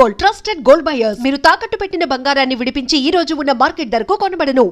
Gold, trusted gold buyers. మీరు తాకట్టు పెట్టిన బంగారాన్ని విడిపించి ఈ రోజు ఉన్న మార్కెట్ ధరకు కొనబడను.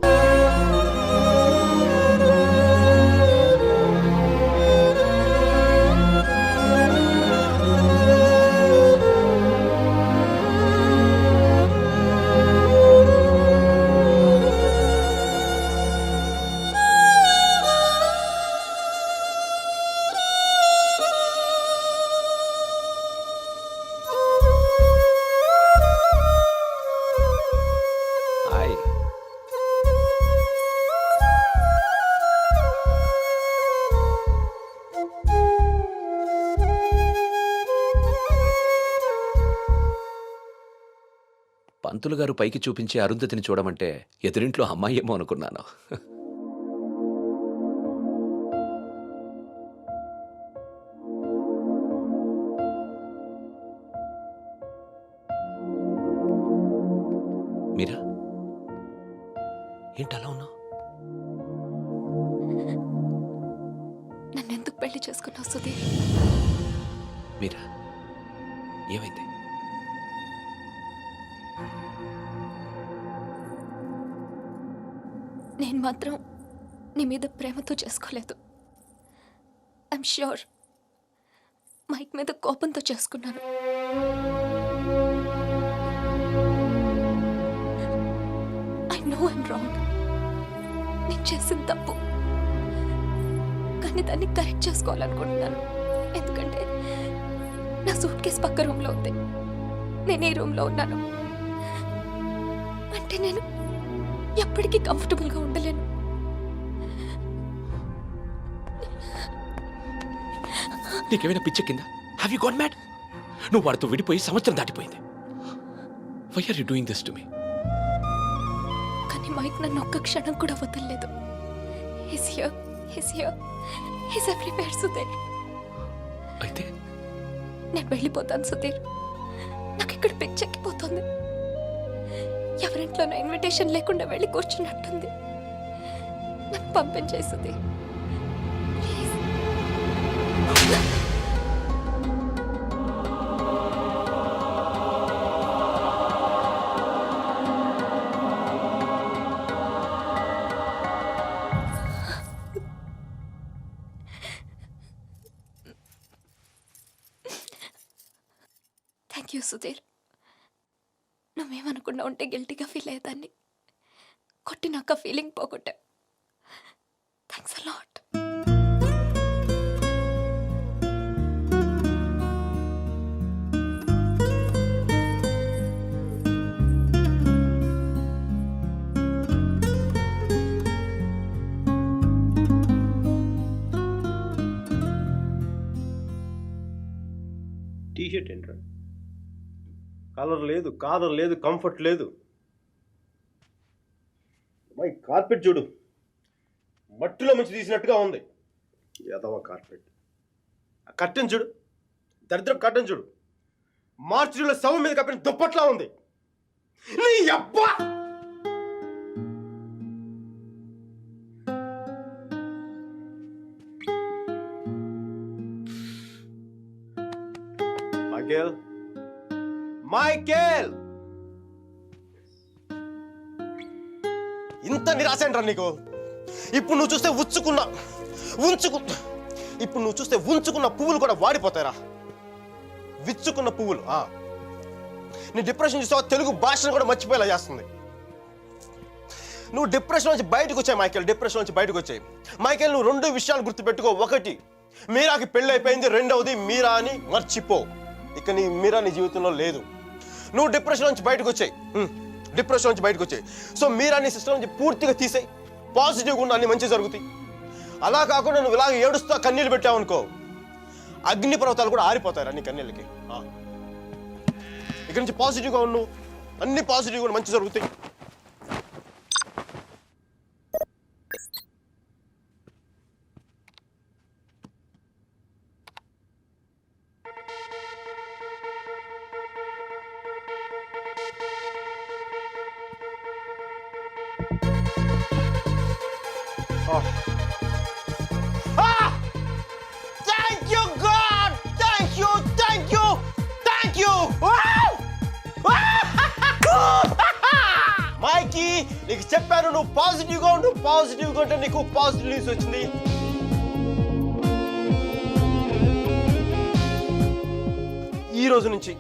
పంతులు గారు పైకి చూపించి అరుంధతిని చూడమంటే ఎదురింట్లో అమ్మాయి ఏమో అనుకున్నాను. మీరా ఏంటలా ఉన్నావు? నన్నెందుకు పెళ్లి చేసుకున్నావు సుధీర్? మీరా ఏమైంది? నేను మాత్రం నీ మీద ప్రేమతో చేసుకోలేదు. ఐఎమ్ ష్యూర్ మైక్ మీద కోపంతో చేసుకున్నాను. I know I'm wrong. నేను చేసిన తప్పు, కానీ దాన్ని కరెక్ట్ చేసుకోవాలనుకుంటున్నాను. ఎందుకంటే నా సూట్ కేసు పక్క రూమ్లో ఉంది, నేను ఈ రూమ్లో ఉన్నాను. అంటే నేను ఎప్పటికీ కంఫర్టబుల్గా ఉండలేను. నీకేమైనా పిచ్చెక్కిందా? Have you got mad? నువ్వు వాడితో విడిపోయి సంవత్సరం దాటిపోయింది. Why are you doing this to me? కానీ మైక్ నన్ను ఒక్క క్షణం కూడా వదలలేదు. He's everywhere Sudheer. అయితే నేను వెళ్ళిపోతాను సుధీర్. నాకు ఇక్కడ పిచ్చెక్కిపోతుంది. ఎవరింట్లోనో ఇన్విటేషన్ లేకుండా వెళ్ళి కూర్చున్నట్టుంది. నన్ను పంపించేయి Sudheer, please. Thank you Sudheer. నువ్వేమనుకుండా ఉంటే గిల్టీగా ఫీల్ అయ్యేదాన్ని. కొట్టినాక ఫీలింగ్ పోగొట్టా. Thanks a lot. టీషర్ట్ ఏంట్రా? కలర్ లేదు, కాలర్ లేదు, కంఫర్ట్ లేదు. మై కార్పెట్ చూడు, మట్టిలో మంచి తీసినట్టుగా ఉంది. ఏదవ కార్పెట్. ఆ కర్టెన్ చూడు, దరిద్ర కర్టెన్ చూడు, మార్చిలో శవం మీద కప్పిన దుప్పట్లా ఉంది. నీ అబ్బా! మైకేల్, ఇంత నిరాశంట్రా నీకు? ఇప్పుడు నువ్వు చూస్తే ఉంచుకున్న పువ్వులు కూడా వాడిపోతాయిరా. విచ్చుకున్న పువ్వులు. నీ డిప్రెషన్ చూసావు, తెలుగు భాషను కూడా మర్చిపోయేలా చేస్తుంది. నువ్వు డిప్రెషన్ నుంచి బయటకు వచ్చాయి మైకేల్. డిప్రెషన్ నుంచి బయటకు వచ్చాయి మైకేల్. నువ్వు 2 విషయాలు గుర్తుపెట్టుకో. ఒకటి, మీరాకి పెళ్ళి అయిపోయింది. రెండవది, మీరా అని మర్చిపో. ఇక నీ మీరా నీ జీవితంలో లేదు. నువ్వు డిప్రెషన్ నుంచి బయటకు వచ్చాయి. సో మీరా నీ సిస్టమ్ నుంచి పూర్తిగా తీసేయి. పాజిటివ్గా ఉన్న అన్ని మంచి జరుగుతాయి. అలా కాకుండా నువ్వు ఇలాగ ఏడుస్తూ కన్నీళ్ళు పెట్టావనుకో, అగ్ని పర్వతాలు కూడా ఆరిపోతాయి నీ కన్నీళ్ళకి. ఇక్కడి నుంచి పాజిటివ్గా ఉన్నావు, అన్ని పాజిటివ్గా కూడా మంచి జరుగుతాయి. Thank you, God! Thank you! Wow! చెప్పాను నువ్వు పాజిటివ్గా ఉండు, పాజిటివ్గా ఉంటే నీకు పాజిటివ్ న్యూస్ వచ్చింది. ఈ రోజు నుంచి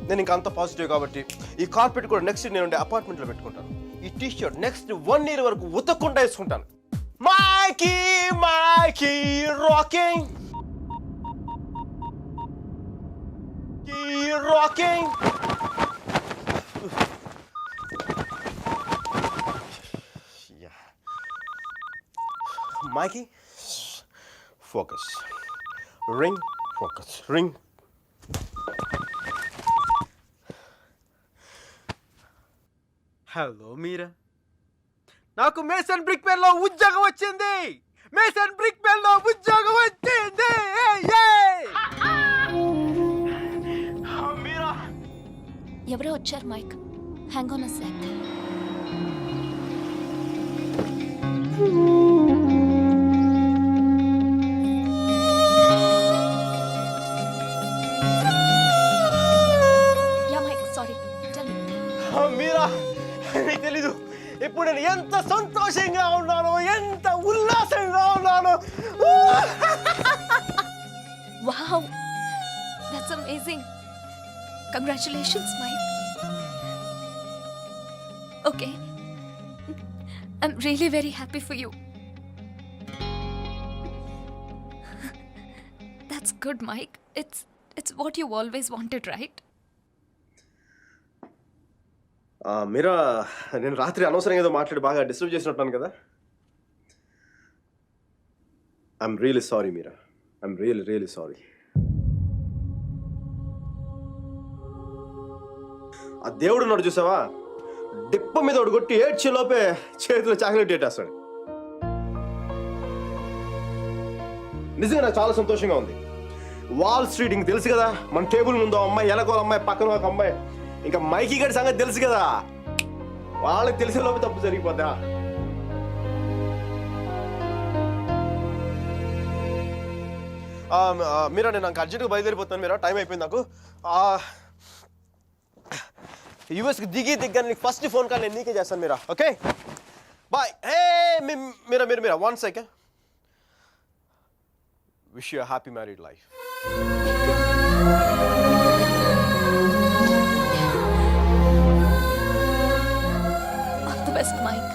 నేను ఇంకా అంత పాజిటివ్ కాబట్టి ఈ కార్పెట్ కూడా నెక్స్ట్ నేను ఉండే అపార్ట్మెంట్లో పెట్టుకుంటాను. ఈ టీ షర్ట్ నెక్స్ట్ 1 year వరకు ఉతక్కుండా వేసుకుంటాను. Mikey Mikey rocking rocking. Mikey, focus. Ring, focus. Ring. Hello Meera, నాకు మేసన్ బ్రిక్ పెన్ లో ఉద్యోగం వచ్చింది. మేసన్ బ్రిక్ పెన్ లో ఉద్యోగం వచ్చింది. మీరా, ఎవరో వచ్చారు Mike. Hang on a sec. Yeah Mike, sorry. Tell me. Meera, నీకు తెలీదు ఇప్పుడు నేను ఎంత సంతోషంగా ఉన్నానో, ఎంత ఉల్లాసంగా ఉన్నానో. Wow, that's amazing. Congratulations Mike. Okay, I'm really very happy for you. That's good, Mike. It's what you always wanted, right? Meera, నేను రాత్రి అనవసరంగా ఏదో మాట్లాడి బాగా డిస్టర్బ్ చేసినట్టున్నాను కదా. I'm really sorry Meera, I'm really sorry. ఆ దేవుడు ఉన్నాడు చూసావా, డిప్ప మీద ఒకటి కొట్టి ఏడ్చే లోపే చేతిలో చాక్లెట్ ఏటేస్తాడు. నిజంగా నాకు చాలా సంతోషంగా ఉంది. వాల్ స్ట్రీట్ ఇంక తెలుసు కదా, మన టేబుల్ ముందు అమ్మాయి, ఎలకోల అమ్మాయి, పక్కన ఒక అమ్మాయి, ఇంకా మైకీ గారి సంగతి తెలుసు కదా. వాళ్ళకి తెలిసే లోపు తప్పు జరిగిపోద్దా. మీరా, నేను నాకు అర్జెంట్గా బయలుదేరిపోతాను. మీరా, టైం అయిపోయింది నాకు. యూఎస్కి దిగ్గా నీకు ఫస్ట్ ఫోన్ కాల్ నేను నీకే చేస్తాను Meera. Okay, bye. Meera 1 second. Wish you happy married life. All the best, Mike.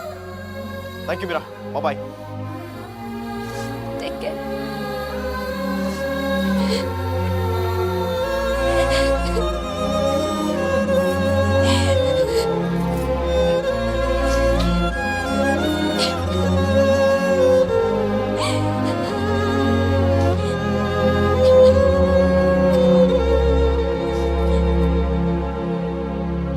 Thank you Meera, bye. Take care.